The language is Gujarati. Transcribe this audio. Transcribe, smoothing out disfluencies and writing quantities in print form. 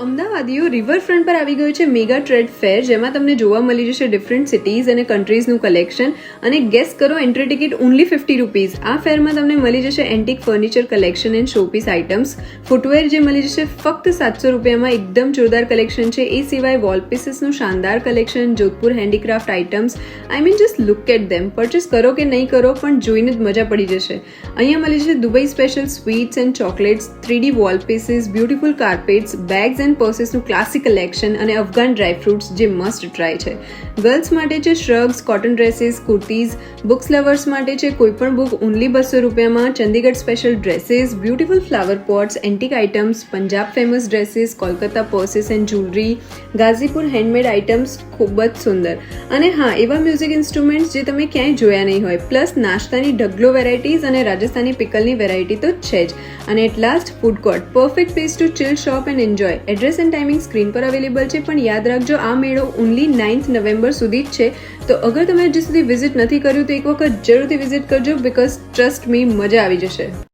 અમદાવાદીઓ રિવરફ્રન્ટ પર આવી ગયો છે મેગા ટ્રેડ ફેર, જેમાં તમને જોવા મળી જશે ડિફરન્ટ સિટીઝ અને કન્ટ્રીઝનું કલેક્શન. અને ગેસ કરો, એન્ટ્રી ટિકિટ ઓનલી ₹50. આ ફેરમાં તમને મળી જશે antique furniture collection and showpiece items, footwear જે મળી જશે ફક્ત ₹700 એકદમ જોરદાર કલેક્શન છે. એ સિવાય વોલ પીસીસનું શાનદાર collection, Jodhpur handicraft items. I mean just look at them. Purchase કરો કે નહીં કરો પણ જોઈને જ મજા પડી જશે. અહીંયા મળી જશે Dubai special sweets and chocolates, 3D wall pieces, beautiful carpets, bags and પર્સીસનું ક્લાસિક કલેક્શન અને અફઘાન ડ્રાયફ્રૂટ્સ જે મસ્ટ ટ્રાય છે. ગર્લ્સ માટે છે shrugs, cotton dresses, kurtis. Books lovers માટે છે કોઈપણ book only ₹200. Chandigarh special dresses, beautiful flower pots, antique items, Punjab famous dresses, Kolkata purses and jewellery, Ghazipur handmade items ખૂબ જ સુંદર. અને હા, એવા મ્યુઝિક ઇન્સ્ટ્રુમેન્ટ્સ જે તમે ક્યાંય જોયા નહીં હોય. પ્લસ નાસ્તાની ઢગલો વેરાયટીઝ અને રાજસ્થાની પિકલની વેરાયટી તો છે જ. અને at last food court, perfect place to chill, shop and enjoy. Address and timing screen પર અવેલેબલ છે, પણ યાદ રાખજો આ મેળો ઓનલી 9th નવેમ્બર સુધી જ છે. તો અગર તમે હજી સુધી વિઝિટ નથી કર્યું તો એક વખત જરૂરથી વિઝિટ કરજો, બિકોઝ ટ્રસ્ટ મી, મજા આવી જશે.